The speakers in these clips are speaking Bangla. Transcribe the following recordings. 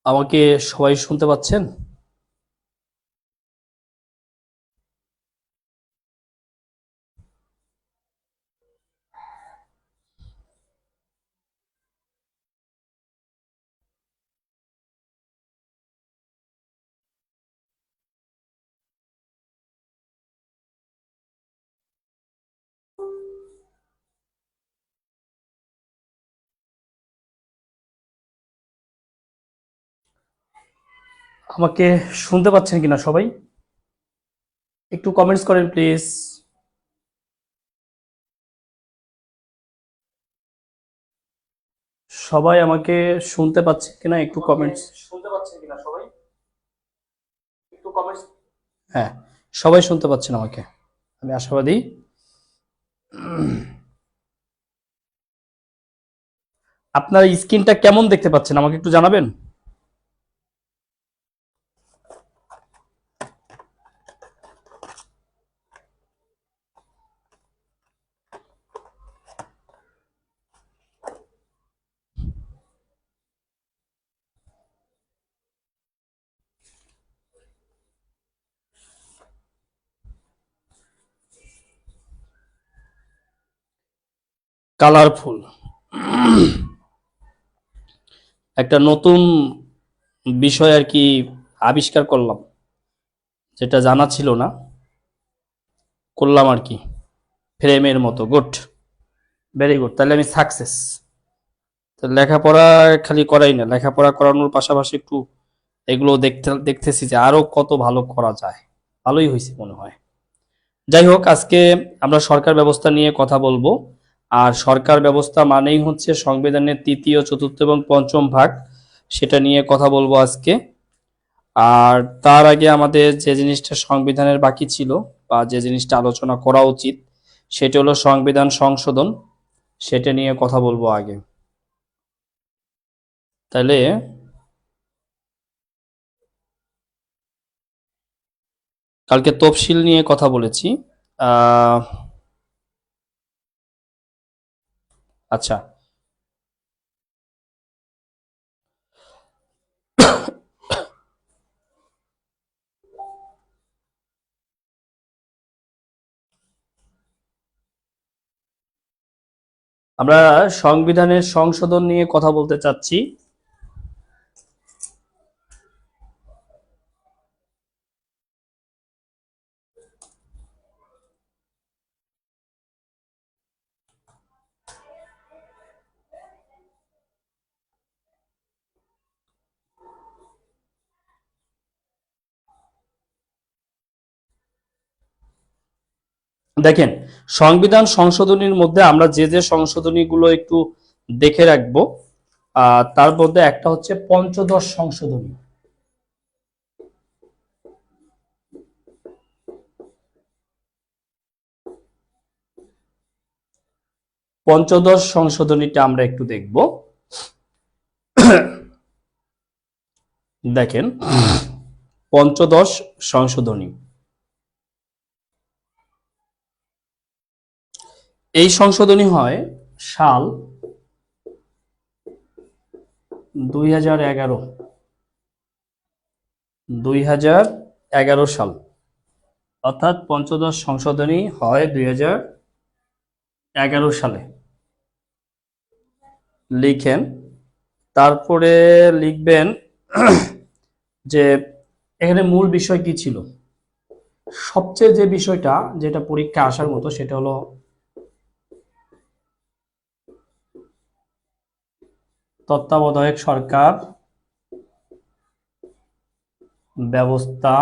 আমাকে সবাই শুনতে পাচ্ছেন? আমাকে শুনতে পাচ্ছেন কিনা সবাই? একটু কমেন্টস করেন প্লিজ। সবাই আমাকে শুনতে পাচ্ছে কিনা একটু কমেন্টস। শুনতে পাচ্ছেন কিনা সবাই? একটু কমেন্টস। হ্যাঁ, সবাই শুনতে পাচ্ছেন আমাকে। আমি আশাবাদী। আপনার স্ক্রিনটা কেমন দেখতে পাচ্ছেন আমাকে একটু জানাবেন। কালারফুল একটা নতুন বিষয় আর কি আবিষ্কার করলাম, যেটা জানা ছিল না, করলাম আর কি। ফ্রেমের মতো, গুড, ভেরি গুড। তাহলে আমি সাকসেস। তো লেখাপড়া খালি করাই না, লেখাপড়া করানোর পাশাপাশি একটু এগুলো দেখতেছি যে আরো কত ভালো করা যায়। ভালোই হয়েছে মনে হয়। যাই হোক, আজকে আমরা সরকার ব্যবস্থা নিয়ে কথা বলবো। আর সরকার ব্যবস্থা মানেই হচ্ছে সংবিধানের তৃতীয়, চতুর্থ এবং পঞ্চম ভাগ, সেটা নিয়ে কথা বলবো আজকে। আর তার আগে আমাদের যে জিনিসটা সংবিধানের বাকি ছিল, বা যে জিনিসটা আলোচনা করা উচিত, সেটা হলো সংবিধান সংশোধন। সেটা নিয়ে কথা বলবো আগে। তাহলে কালকে তফসিল নিয়ে কথা বলেছি। আহ, আচ্ছা, আমরা সংবিধানের সংশোধন নিয়ে কথা বলতে চাচ্ছি। দেখেন, সংবিধান সংশোধনীর মধ্যে আমরা যে যে সংশোধনীগুলো একটু দেখে রাখবো, তার মধ্যে একটা হচ্ছে পঞ্চদশ সংশোধনী। পঞ্চদশ সংশোধনীটা আমরা একটু দেখব। দেখেন, পঞ্চদশ সংশোধনী, এই সংশোধনী হয় সাল 2011, 2011 সাল, অর্থাৎ পঞ্চদশ সংশোধনী হয় 2011 সালে। লিখেন, তারপরে লিখবেন যে এখানে মূল বিষয় কি ছিল। সবচেয়ে যে বিষয়টা, যেটা পরীক্ষা আসার মতো, সেটা হলো তত্ত্বাবধায়ক সরকার ব্যবস্থা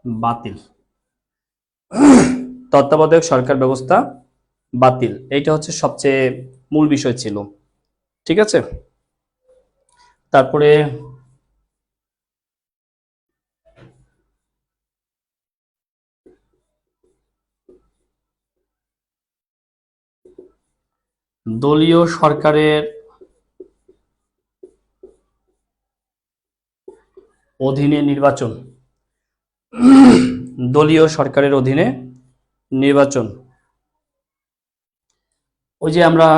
বাতিল। তত্ত্বাবধায়ক সরকার ব্যবস্থা বাতিল, এইটা হচ্ছে সবচেয়ে মূল বিষয় ছিল। ঠিক আছে, তারপরে দলীয় সরকারের অধীনে নির্বাচন, দলীয় সরকারের অধীনে নির্বাচন। ওই যে আমরা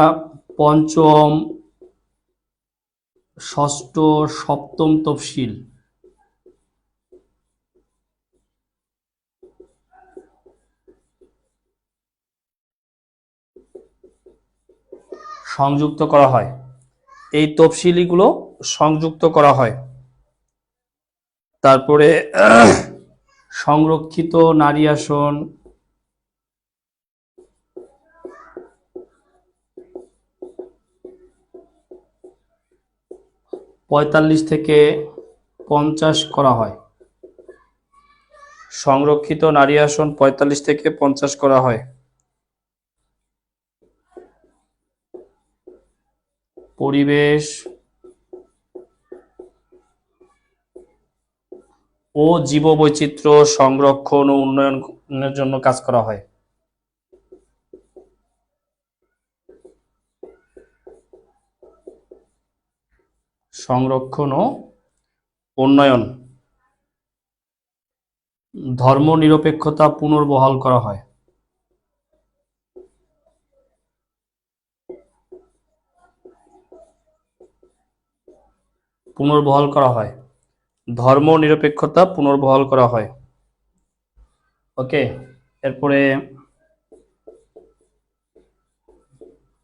পঞ্চম ষষ্ঠ সপ্তম তফসিল সংযুক্ত করা হয়, এই তফসিলিগুলো সংযুক্ত করা হয়। তারপরে সংরক্ষিত নারী আসন, পঁয়তাল্লিশ থেকে 50 করা হয়। সংরক্ষিত নারী আসন 45 থেকে 50 করা হয়। পরিবেশ ও জীববৈচিত্র্য সংরক্ষণ ও উন্নয়নের জন্য কাজ করা হয়। সংরক্ষণ ও উন্নয়ন। ধর্মনিরপেক্ষতা পুনর্বহাল করা হয়। পুনর্বহাল করা হয়, ধর্মনিরপেক্ষতা পুনর্বহাল করা হয়। ওকে, এরপরে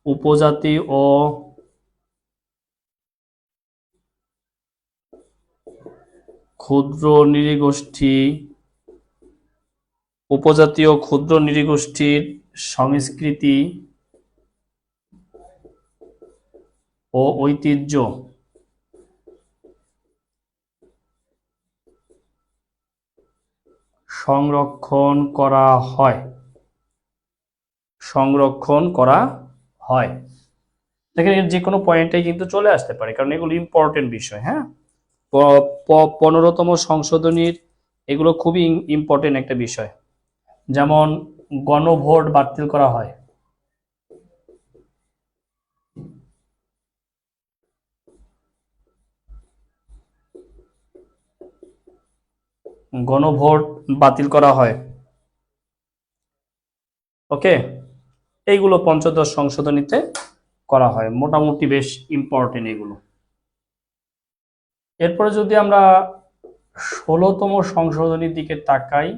উপজাতি ও ক্ষুদ্র নৃগোষ্ঠী, উপজাতি ও ক্ষুদ্র নৃগোষ্ঠীর সংস্কৃতি ও ঐতিহ্য সংরক্ষণ করা হয়। সংরক্ষণ করা হয়। দেখেন যে কোনো পয়েন্টে কিন্তু চলে আসতে পারে, কারণ এগুলো ইম্পর্টেন্ট বিষয়। হ্যাঁ, 15তম সংশোধনীর এগুলো খুবই ইম্পর্টেন্ট একটা বিষয়। যেমন গণভোট বাতিল করা হয়, গণভোট বাতিল করা হয়। ওকে, এইগুলো পঞ্চদশ সংশোধনীতে করা হয়, মোটামুটি বেশ ইম্পর্টেন্ট এগুলো। এরপরে যদি আমরা 16তম সংশোধনীর দিকে তাকাই,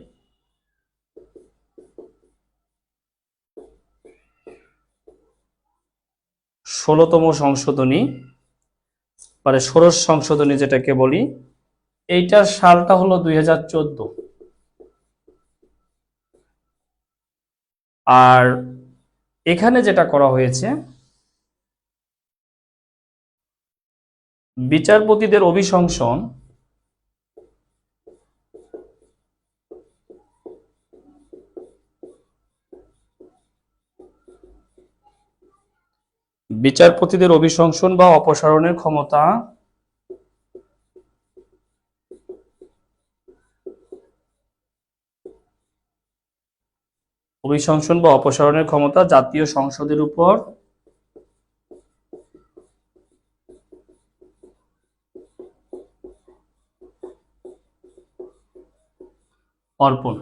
16তম সংশোধনী মানে ষোড়শ সংশোধনী যেটাকে বলি, এইটার সালটা হলো 2014। আর এখানে যেটা করা হয়েছে, বিচারপতিদের অভিশংসন বিচারপতিদের অভিশংসন বা অপসারণের ক্ষমতা অভিশংসন বা অপসারণের ক্ষমতা জাতীয় সংসদের উপর অর্পণ,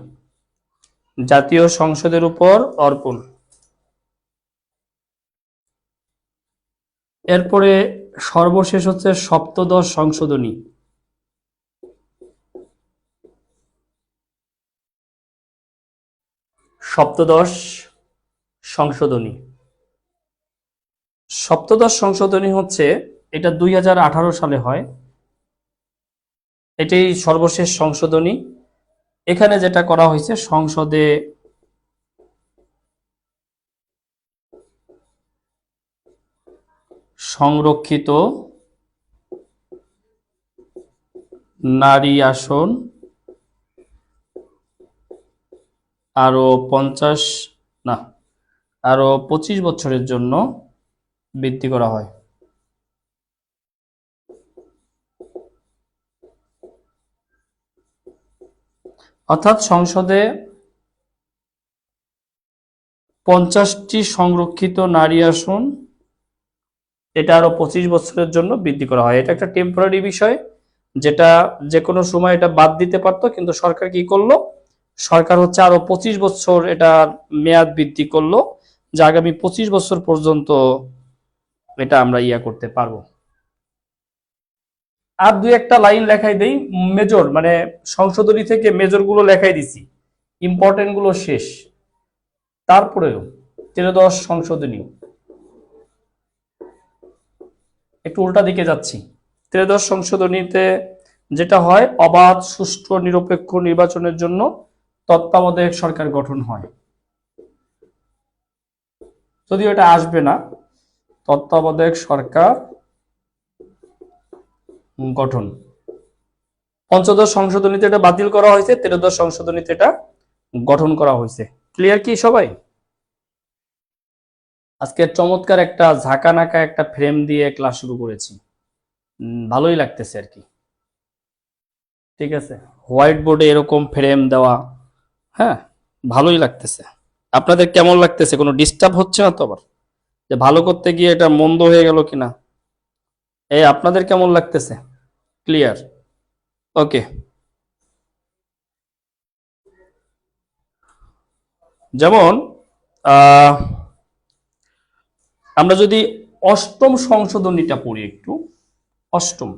জাতীয় সংসদের উপর অর্পণ। এরপরে সর্বশেষ হচ্ছে সপ্তদশ সংশোধনী। সপ্তদশ সংশোধনী, সপ্তদশ সংশোধনী হচ্ছে এটা 2018 সালে হয়, এটাই সর্বশেষ সংশোধনী। এখানে যেটা করা হয়েছে, সংসদে সংরক্ষিত নারী আসন আরো 25 বছরের জন্য বৃদ্ধি করা হয়। অর্থাৎ সংসদে 50টি সংরক্ষিত নারী আসন, এটা আরো 25 বছরের জন্য বৃদ্ধি করা হয়। এটা একটা টেম্পোরারি বিষয়, যেটা যে কোনো সময় এটা বাদ দিতে পারতো, কিন্তু সরকার কি করলো, সরকার হচ্ছে আরো 25 বছর এটা মেয়াদ বৃদ্ধি করলো, যে আগামী 25 বছর পর্যন্ত এটা আমরা করতে পারবো। আর দুই একটা লাইন লেখাই দেই, মেজর মানে সংশোধনী থেকে মেজর গুলো লেখাই দিছি, ইম্পর্টেন্ট গুলো শেষ। তারপরেও ত্রয়োদশ সংশোধনী, একটু উল্টা দিকে যাচ্ছি। ত্রয়োদশ সংশোধনীতে যেটা হয়, অবাধ সুষ্ঠু নিরপেক্ষ নির্বাচনের জন্য তত্ত্বাবধায়ক সরকার গঠন হয়। যদিও এটা আসবে না, তত্ত্বাবধায়ক সরকার গঠন। পঞ্চদশ সংশোধনীতে এটা বাতিল করা হয়েছে, ত্রয়োদশ সংশোধনীতে এটা গঠন করা হয়েছে। ক্লিয়ার কি সবাই? আজকে চমৎকার একটা ঝাঁকা নাকা একটা ফ্রেম দিয়ে ক্লাস শুরু করেছি, ভালোই লাগতেছে আর কি। ঠিক আছে, হোয়াইট বোর্ডে এরকম ফ্রেম দেওয়া, হ্যাঁ ভালোই লাগতেছে। আপনাদের কেমন লাগতেছে? কোনো ডিস্টার্ব হচ্ছে না তো আবার, যে ভালো করতে গিয়ে এটা মন্দ হয়ে গেল কিনা? এই আপনাদের কেমন লাগতেছে? ক্লিয়ার? ওকে। যেমন আহ আমরা যদি অষ্টম সংশোধনীটা পড়ি একটু, অষ্টম,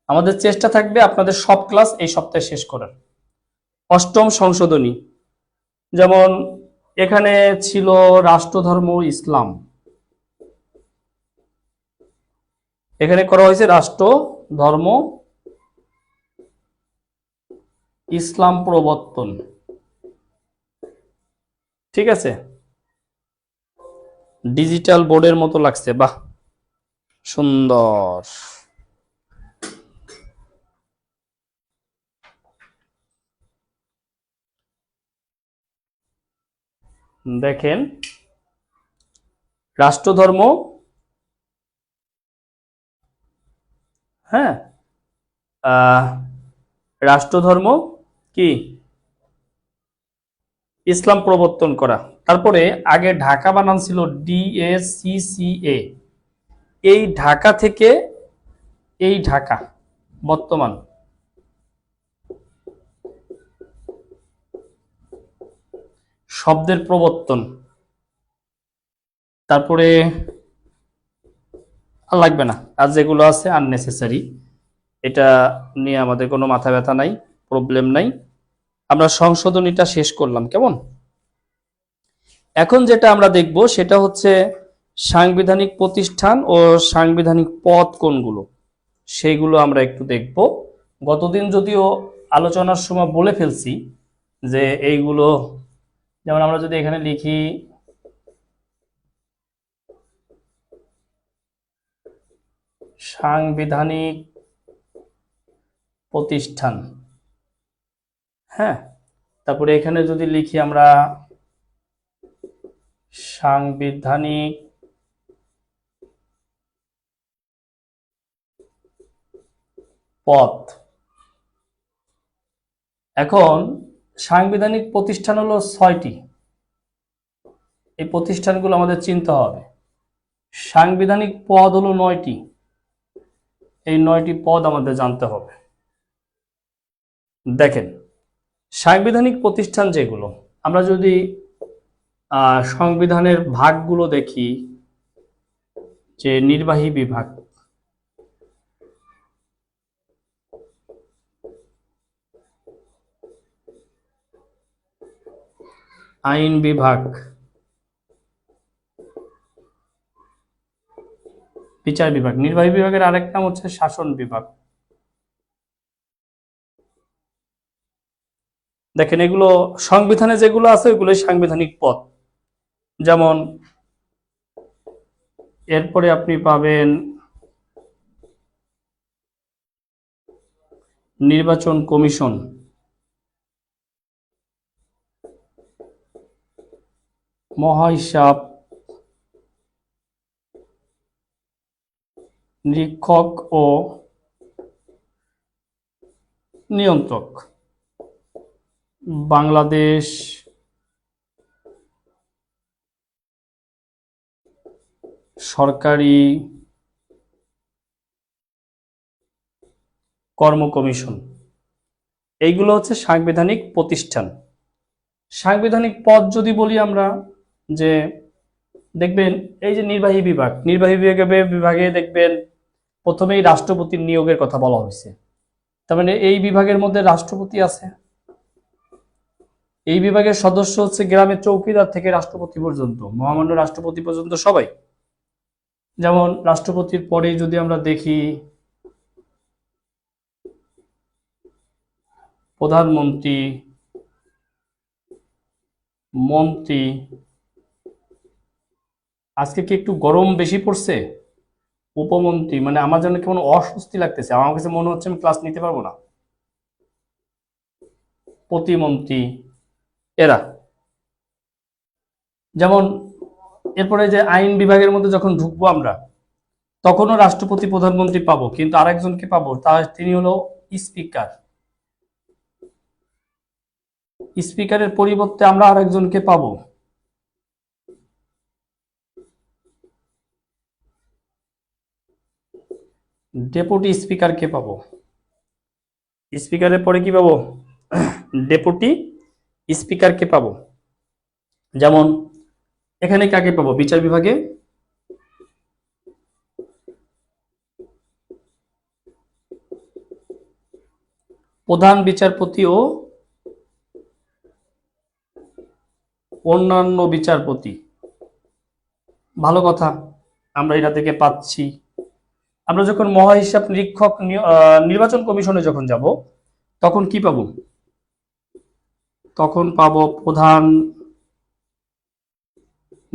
আমাদের চেষ্টা থাকবে আপনাদের সব ক্লাস এই সপ্তাহে শেষ করার। অষ্টম সংশোধনী, যেমন এখানে ছিল রাষ্ট্রধর্ম ইসলাম, এখানে করা হয়েছে রাষ্ট্র ধর্ম ইসলাম প্রবর্তন। ঠিক আছে, ডিজিটাল বোর্ডের মতো লাগছে, বাহ সুন্দর। দেখেন, রাষ্ট্রধর্ম, হ্যাঁ রাষ্ট্রধর্ম কি ইসলাম প্রবর্তন করা। তারপরে আগে ঢাকা বানান ছিল DACCA, এই ঢাকা থেকে এই ঢাকা বর্তমান শব্দের প্রবর্তন। তারপরে আর লাগবে না, আর যেগুলো আছে আননেসেসারি, এটা নিয়ে আমাদের কোনো মাথা ব্যথা নাই, প্রবলেম নাই। আমরা সংশোধনীটা শেষ করলাম, কেমন? এখন যেটা আমরা দেখব সেটা হচ্ছে সাংবিধানিক প্রতিষ্ঠান ও সাংবিধানিক পদ কোনগুলো, সেইগুলো আমরা একটু দেখব। গতদিন যদিও আলোচনার সময় বলে ফেলছি যে এইগুলো, যেমন আমরা যদি এখানে লিখি সাংবিধানিক প্রতিষ্ঠান, হ্যাঁ, তারপরে এখানে যদি লিখি আমরা সাংবিধানিক পদ। এখন সাংবিধানিক প্রতিষ্ঠান হলো 6টি, এই প্রতিষ্ঠানগুলো আমাদের চিনতে হবে। সাংবিধানিক পদ হলো 9টি, এই 9টি পদ আমাদের জানতে হবে। দেখেন, সাংবিধানিক প্রতিষ্ঠান যেগুলো, আমরা যদি সংবিধানের ভাগগুলো দেখি, যে নির্বাহী বিভাগ, আইন বিভাগ, বিচার বিভাগ। নির্বাহী বিভাগের আরেক নাম হচ্ছে শাসন বিভাগ। দেখেন, এগুলো সংবিধানে যেগুলো আছে ওইগুলো সাংবিধানিক পদ। যেমন এরপরে আপনি পাবেন নির্বাচন কমিশন, মহাহিসাব নিরীক্ষক ও নিয়ন্ত্রক, বাংলাদেশ সরকারি কর্ম কমিশন। এইগুলো হচ্ছে সাংবিধানিক প্রতিষ্ঠান। সাংবিধানিক পদ যদি বলি আমরা, যে দেখবেন এই যে নির্বাহী বিভাগে দেখবেন প্রথমেই রাষ্ট্রপতির নিয়োগের কথা বলা হয়েছে। তার মানে এই বিভাগের মধ্যে রাষ্ট্রপতি আছে। এই বিভাগের সদস্য হচ্ছে গ্রামের চৌকিদার থেকে রাষ্ট্রপতি পর্যন্ত, মহামান্য রাষ্ট্রপতি পর্যন্ত সবাই। যেমন রাষ্ট্রপতির পরেই যদি আমরা দেখি প্রধানমন্ত্রী, মন্ত্রী। আজকে কি একটু গরম বেশি পড়ছে? উপমন্ত্রী, মানে আমার জন্য কেমন অস্বস্তি লাগতেছে, আমার কাছে মনে হচ্ছে আমি ক্লাস নিতে পারবো না। প্রতিমন্ত্রী, এরা। যেমন এরপরে যে আইন বিভাগের মধ্যে যখন ঢুকবো আমরা, তখনও রাষ্ট্রপতি প্রধানমন্ত্রী পাবো, কিন্তু আরেকজনকে পাবো, তিনি হলো স্পিকার। স্পিকারের পরিবর্তে আমরা আরেকজনকে পাবো, ডেপুটি স্পিকারকে পাবো। স্পিকারের পরে কি পাবো? ডেপুটি স্পিকারকে পাবো। যেমন এখানে কাকে পাবো? বিচার বিভাগে প্রধান বিচারপতি ও অন্যান্য বিচারপতি। ভালো কথা, আমরা এটা থেকে পাচ্ছি। আমরা যখন মহাহিসাব নিরীক্ষক নির্বাচন কমিশনে যখন যাব, তখন কি পাবো? তখন পাবো প্রধান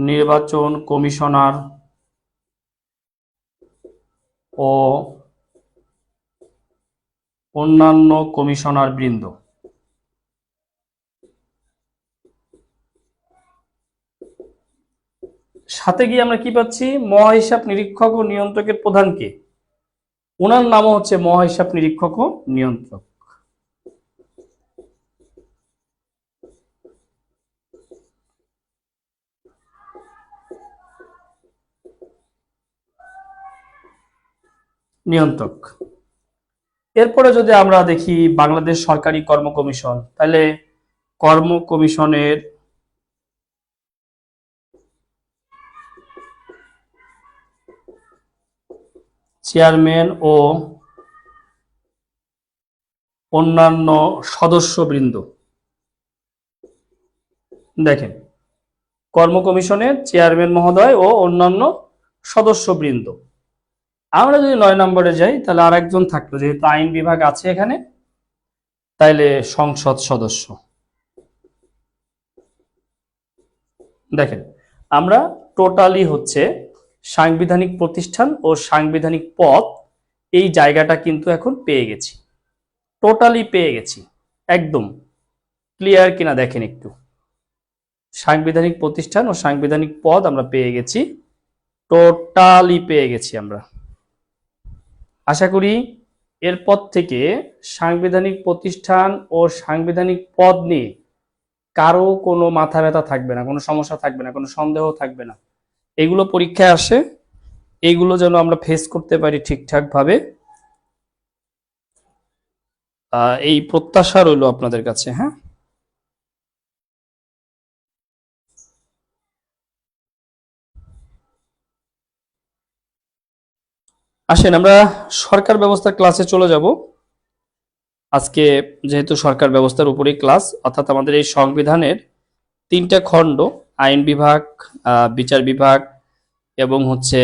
নির্বাচন কমিশনার ও অন্যান্য কমিশনার বৃন্দ। সাথে গিয়ে আমরা কি পাচ্ছি? মহাহিসাব নিরীক্ষক ও নিয়ন্ত্রকের প্রধানকে, ওনার নামও হচ্ছে মহাহিসাব নিরীক্ষক ও নিয়ন্ত্রক। নিয়ন্ত্রক। এরপরে যদি আমরা দেখি বাংলাদেশ সরকারি কর্ম কমিশন, তাহলে কর্ম কমিশনের চেয়ারম্যান ও অন্যান্য সদস্যবৃন্দ। দেখেন, কর্ম কমিশনের চেয়ারম্যান মহোদয় ও অন্যান্য সদস্যবৃন্দ। আমরা যদি 9 নম্বরে যাই, তাহলে আরেকজন থাকলো, যেহেতু আইন বিভাগ আছে এখানে, তাইলে সংসদ সদস্য। দেখেন, আমরা টোটালি হচ্ছে সাংবিধানিক প্রতিষ্ঠান ও সাংবিধানিক পদ, এই জায়গাটা কিন্তু এখন পেয়ে গেছি, টোটালি পেয়ে গেছি। একদম ক্লিয়ার কিনা দেখেন একটু। সাংবিধানিক প্রতিষ্ঠান ও সাংবিধানিক পদ আমরা পেয়ে গেছি, টোটালি পেয়ে গেছি আমরা। আশা করি এরপর থেকে সাংবিধানিক প্রতিষ্ঠান ও সাংবিধানিক পদ নিয়ে কারো কোনো মাথা ব্যথা থাকবে না, কোনো সমস্যা থাকবে না, কোনো সন্দেহ থাকবে না। এগুলো পরীক্ষায় আসে, এইগুলো যেন আমরা ফেস করতে পারি ঠিকঠাক ভাবে, এই প্রত্যাশা রইল আপনাদের কাছে। হ্যাঁ, আসেন আমরা সরকার ব্যবস্থার ক্লাসে চলে যাব। আজকে যেহেতু সরকার ব্যবস্থার উপরেই ক্লাস, অর্থাৎ আমাদের এই সংবিধানের 3টা খণ্ড, আইন বিভাগ, বিচার বিভাগ এবং হচ্ছে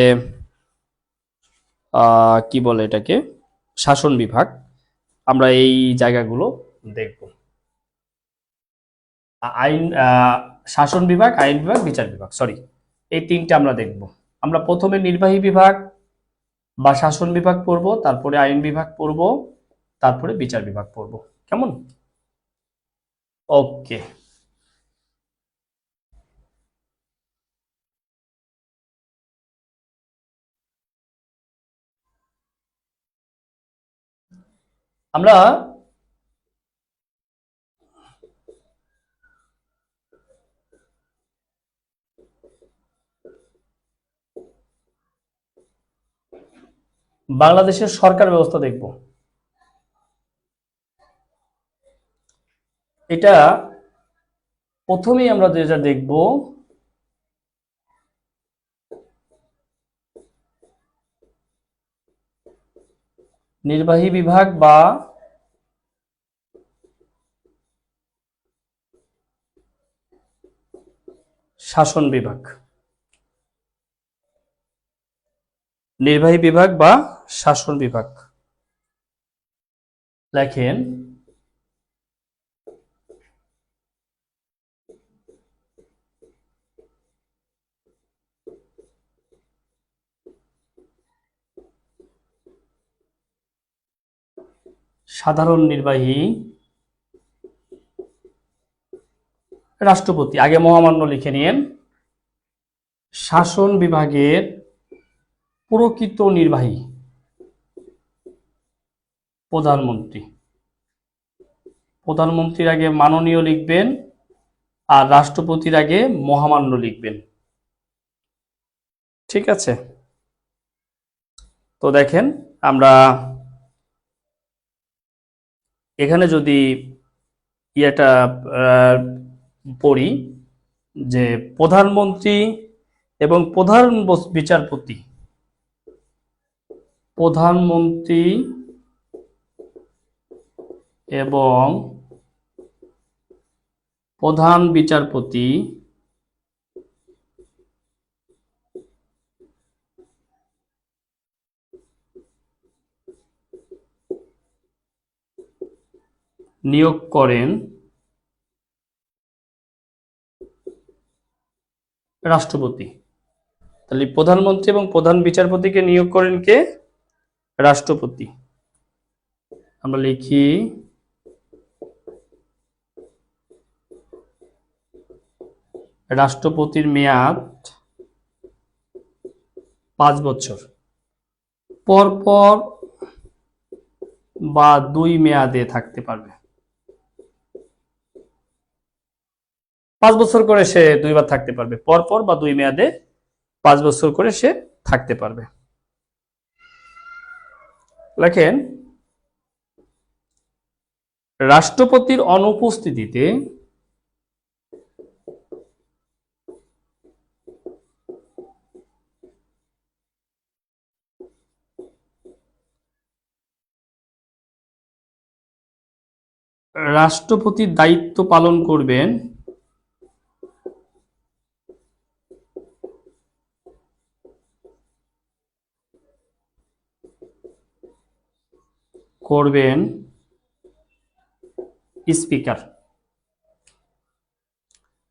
কি বলে এটাকে, শাসন বিভাগ, আমরা এই জায়গাগুলো দেখব। আইন শাসন বিভাগ, আইন বিভাগ, বিচার বিভাগ, সরি, এই 3টা আমরা দেখব। আমরা প্রথমে নির্বাহী বিভাগ বা শাসন বিভাগ পড়ব, তারপরে আইন বিভাগ পড়ব, তারপরে বিচার বিভাগ পড়ব। কেমন? ওকে। আমরা বাংলাদেশের সরকার ব্যবস্থা দেখব। এটা প্রথমেই আমরা যেটা দেখব নির্বাহী বিভাগ বা শাসন বিভাগ। নির্বাহী বিভাগ বা শাসন বিভাগ। লেখেন সাধারণ নির্বাহী রাষ্ট্রপতি, আগে মহামান্য লিখে নিন। শাসন বিভাগের প্রকৃত নির্বাহী প্রধানমন্ত্রী। প্রধানমন্ত্রীর আগে মাননীয় লিখবেন আর রাষ্ট্রপতির আগে মহামান্য লিখবেন। ঠিক আছে? তো দেখেন আমরা এখানে যদি ইয়েটা পড়ি যে প্রধানমন্ত্রী এবং প্রধান বিচারপতি, প্রধানমন্ত্রী এবং প্রধান বিচারপতি নিয়োগ করেন রাষ্ট্রপতি। তাহলে প্রধানমন্ত্রী এবং প্রধান বিচারপতিকে নিয়োগ করেন কে? রাষ্ট্রপতি। আমরা লিখি রাষ্ট্রপতির মেয়াদ 5 বছর, পরপর বা 2 মেয়াদে থাকতে পারবে। 5 বছর করে সে 2 বার থাকতে পারবে, পরপর বা 2 মেয়াদে 5 বছর করে সে থাকতে পারবে। লেখেন রাষ্ট্রপতির অনুপস্থিতিতে রাষ্ট্রপতির দায়িত্ব পালন করবেন স্পিকার।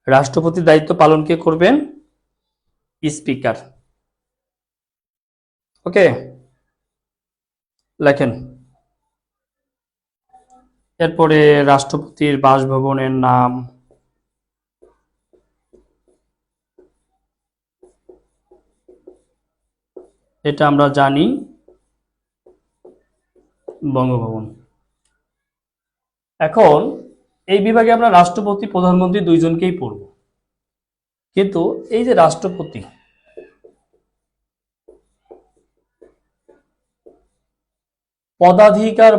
রাষ্ট্রপতির দায়িত্ব পালন কে করবেন? স্পিকার। ওকে, লেখেন এরপরে রাষ্ট্রপতির বাসভবনের নাম, এটা আমরা জানি বঙ্গভবন। এখন এই বিভাগে আমরা রাষ্ট্রপতি প্রধানমন্ত্রী দুইজনকেই পড়ব, কিন্তু এই যে রাষ্ট্রপতি, পদাধিকার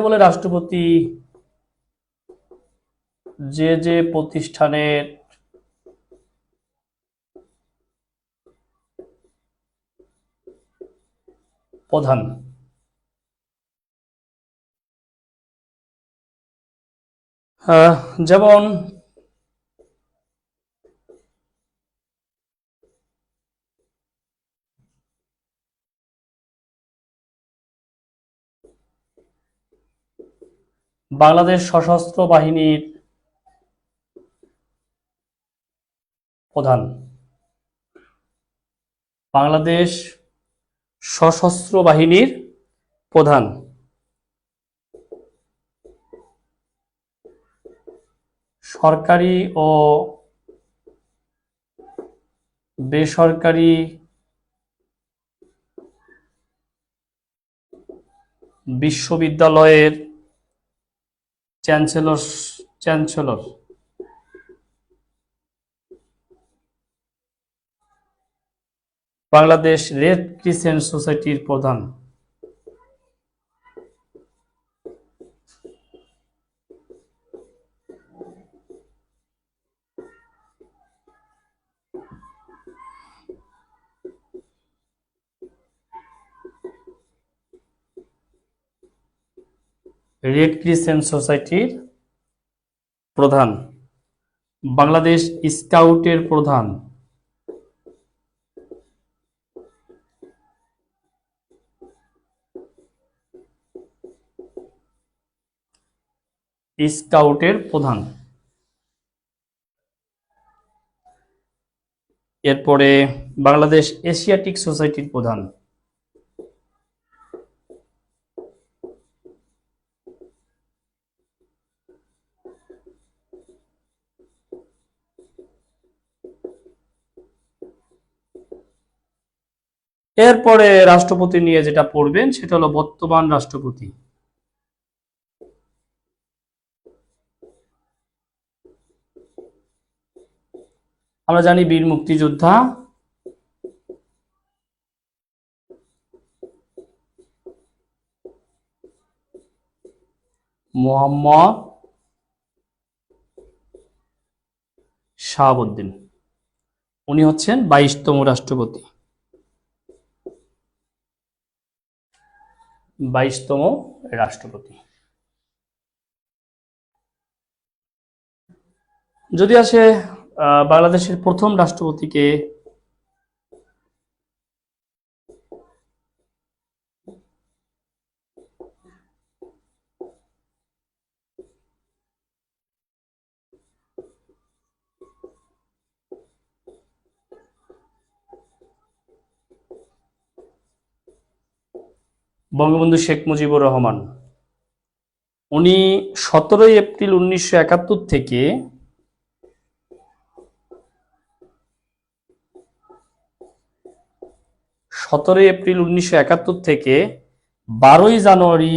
বলে রাষ্ট্রপতি যে যে প্রতিষ্ঠানের প্রধান, যেমন বাংলাদেশ সশস্ত্র বাহিনীর প্রধান, বাংলাদেশ সশস্ত্র বাহিনীর প্রধান, সরকারি ও বেসরকারি বিশ্ববিদ্যালয়ের chancellor chancellor Bangladesh red crescent সোসাইটির প্রধান। রেড ক্রিসেন্ট সোসাইটির প্রধান। বাংলাদেশ স্কাউটের প্রধান। স্কাউটের প্রধান। এরপরে বাংলাদেশ এশিয়াটিক সোসাইটির প্রধান। এরপরে রাষ্ট্রপতি নিয়ে যেটা পড়বেন সেটা হলো বর্তমান রাষ্ট্রপতি। আমরা জানি বীর মুক্তিযোদ্ধা মোহাম্মদ শাহাবুদ্দিন, উনি হচ্ছেন 22তম রাষ্ট্রপতি। 22তম রাষ্ট্রপতি। যদি আসে বাংলাদেশের প্রথম রাষ্ট্রপতিকে, বঙ্গবন্ধু শেখ মুজিবুর রহমান। উনি 17 এপ্রিল 1971 থেকে 12 জানুয়ারি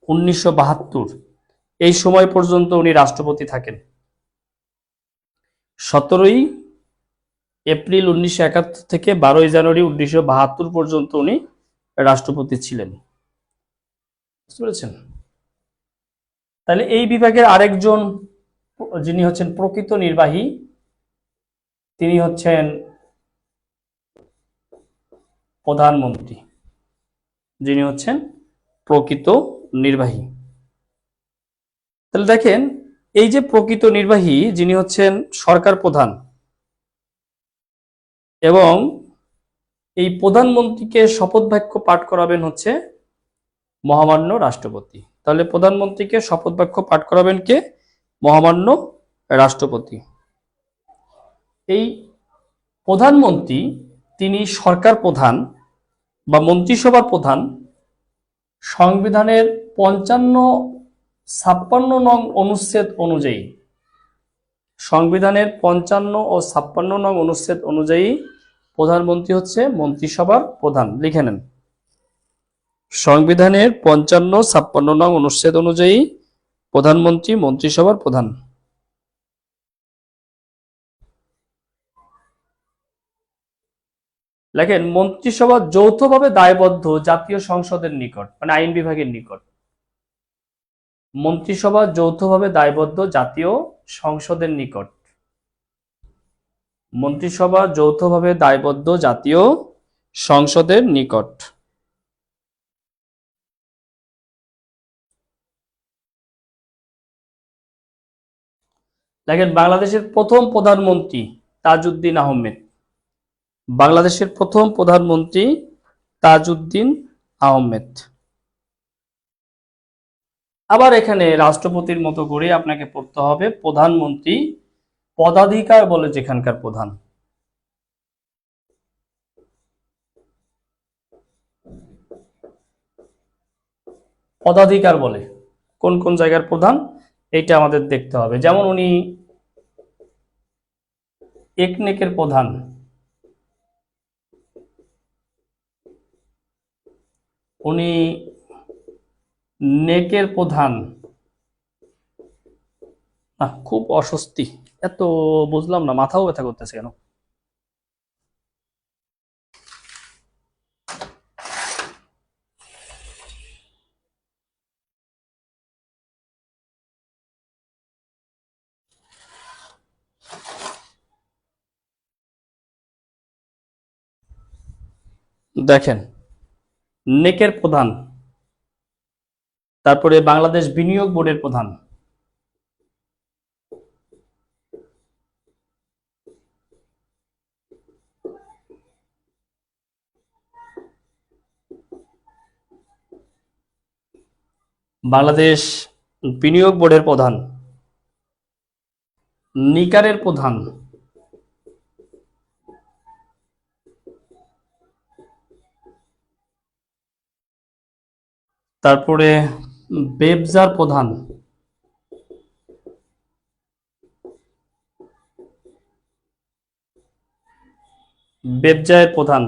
1972 এই সময় পর্যন্ত উনি রাষ্ট্রপতি থাকেন। 17 এপ্রিল 1971 থেকে 12 জানুয়ারি 1972 পর্যন্ত উনি রাষ্ট্রপতি ছিলেন। বুঝতে পেরেছেন? তাহলে এই বিভাগের আরেকজন যিনি হচ্ছেন প্রকৃত নির্বাহী, তিনি হচ্ছেন প্রধানমন্ত্রী, যিনি হচ্ছেন প্রকৃত নির্বাহী। তাহলে দেখেন, এই যে প্রকৃত নির্বাহী যিনি হচ্ছেন সরকার প্রধান, এবং এই প্রধানমন্ত্রীকে শপথ বাক্য পাঠ করাবেন হচ্ছে মহামান্য রাষ্ট্রপতি। তাহলে প্রধানমন্ত্রীকে শপথ বাক্য পাঠ করাবেন কে? মহামান্য রাষ্ট্রপতি। এই প্রধানমন্ত্রী তিনি সরকার প্রধান বা মন্ত্রিসভার প্রধান সংবিধানের 55-56 নং অনুচ্ছেদ অনুযায়ী। সংবিধানের 55 ও 56 নং অনুচ্ছেদ অনুযায়ী প্রধানমন্ত্রী হচ্ছে মন্ত্রিসভার প্রধান। লিখে নেন, সংবিধানের 55-56 নং অনুচ্ছেদ অনুযায়ী প্রধানমন্ত্রী মন্ত্রিসভার প্রধান। লেখেন, মন্ত্রিসভা যৌথভাবে দায়বদ্ধ জাতীয় সংসদের নিকট, মানে আইন বিভাগের নিকট। মন্ত্রিসভা যৌথভাবে দায়বদ্ধ জাতীয় সংসদের নিকট। মন্ত্রিসভা যৌথভাবে দায়বদ্ধ জাতীয় সংসদের নিকট। দেখেন, বাংলাদেশের প্রথম প্রধানমন্ত্রী তাজউদ্দিন আহমেদ। বাংলাদেশের প্রথম প্রধানমন্ত্রী তাজউদ্দিন আহমেদ। আবার এখানে রাষ্ট্রপতির মতো করে আপনাকে পড়তে হবে প্রধানমন্ত্রী পদাধিকার বলে যেখানকার প্রধান। পদাধিকার বলে কোন কোন জায়গার প্রধান, এটা আমাদের দেখতে হবে। যেমন উনি একনেকের প্রধান, উনি নেকের প্রধান। না, খুব অস্বস্তি, এত বুঝলাম না, মাথাও ব্যথা করতেছে কেন। দেখেন, নেকের প্রধান, তারপরে বাংলাদেশ বিনিয়োগ বোর্ডের প্রধান, বাংলাদেশ বিনিয়োগ বোর্ডের প্রধান, নিকারের প্রধান, তারপরে বেবজার প্রধান, বেবজায়ের প্রধান,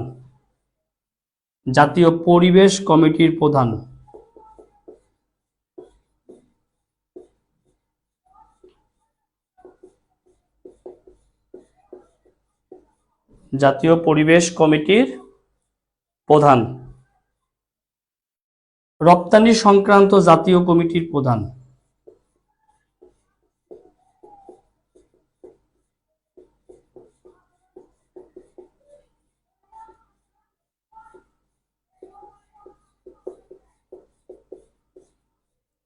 জাতীয় পরিবেশ কমিটির প্রধান, জাতীয় পরিবেশ কমিটির প্রধান, রপ্তানি সংক্রান্ত জাতীয় কমিটির প্রধান,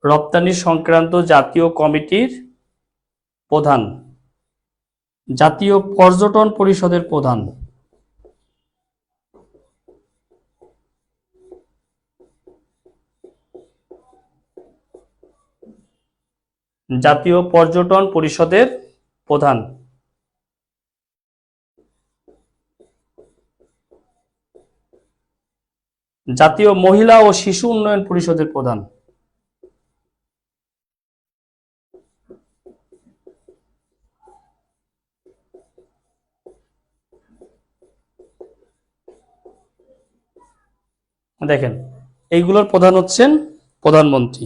রপ্তানি সংক্রান্ত জাতীয় কমিটির প্রধান, জাতীয় পর্যটন পরিষদের প্রধান, জাতীয় পর্যটন পরিষদের প্রধান, জাতীয় মহিলা ও শিশু উন্নয়ন পরিষদের প্রধান। দেখেন, এইগুলোর প্রধান হচ্ছেন প্রধানমন্ত্রী।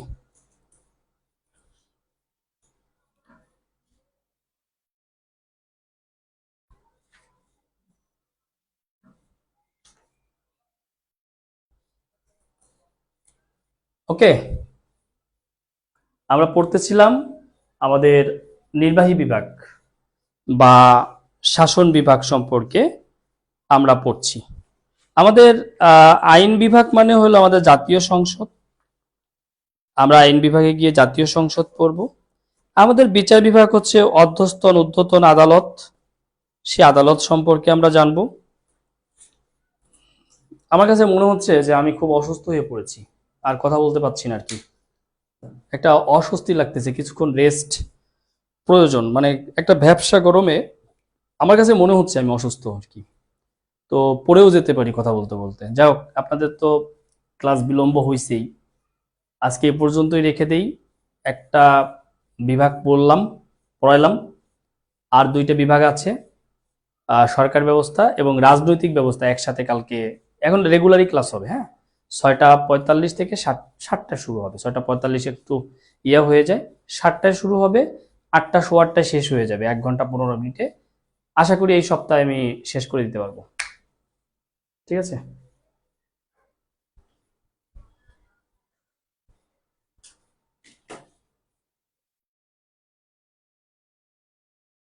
ওকে, আমরা পড়তেছিলাম আমাদের নির্বাহী বিভাগ বা শাসন বিভাগ সম্পর্কে আমরা পড়ছি। আমাদের আইন বিভাগ মানে হলো আমাদের জাতীয় সংসদ। আমরা আইন বিভাগে গিয়ে জাতীয় সংসদ পড়ব। আমাদের বিচার বিভাগ হচ্ছে অধস্তন ঊর্ধ্বতন আদালত, সে আদালত সম্পর্কে আমরা জানব। আমার কাছে মনে হচ্ছে যে আমি খুব অসুস্থ হয়ে পড়েছি, আর কথা বলতে পারছি না আর কি, একটা অস্বস্তি লাগতেছে, কিছুক্ষণ রেস্ট প্রয়োজন। মানে একটা ভ্যাপসা গরমে আমার কাছে মনে হচ্ছে আমি অসুস্থ আর কি, তো পড়েও যেতে পারি কথা বলতে বলতে। যাই হোক, আপনাদের তো ক্লাস বিলম্ব হয়েছেই, আজকে এ পর্যন্তই রেখে দেই। একটা বিভাগ পড়াইলাম, আর দুইটা বিভাগ আছে, সরকার ব্যবস্থা এবং রাজনৈতিক ব্যবস্থা একসাথে কালকে। এখন রেগুলারই ক্লাস হবে, হ্যাঁ, 6:45 থেকে 7টায় শুরু হবে। 6:45 একটু ইয়া হয়ে যায়, 7টায় শুরু হবে, 8টা সোয়া 8টায় শেষ হয়ে যাবে, 1 ঘন্টা 15 মিনিটে। আশা করি এই সপ্তাহে আমি শেষ করে দিতে পারবো। ঠিক আছে।